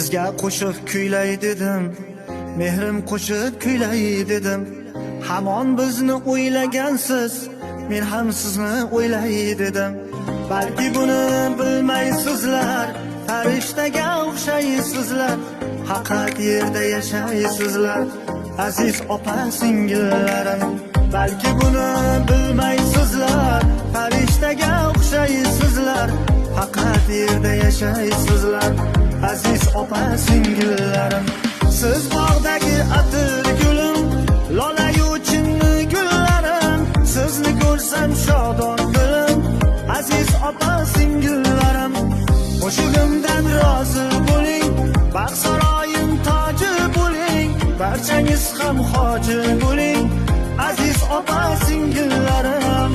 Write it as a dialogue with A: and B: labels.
A: Sizga qo'shiq kuylay dedim, mehrim qo'shib kuylay dedim. Hamon bizni o'ylagansiz, men ham sizni o'ylay dedim. Balki buni bilmaysizlar, farishtaga o'xshaysizlar, haqiqat yerda yashaysizlar, aziz opa singillarim. Balki buni bilmaysizlar, farishtaga o'xshaysizlar, haqiqat yerda yashaysizlar, aziz opa singillarim. Siz bog'dagi atir gulim, lola-yu chinni gullarim. Sizni ko'rsam shodon dilim, aziz opa singillarim. Qo'shig'imdan rozi bo'ling, baxt saroyim toji bo'ling, barchangiz ham hoji bo'ling, aziz opa singillarim.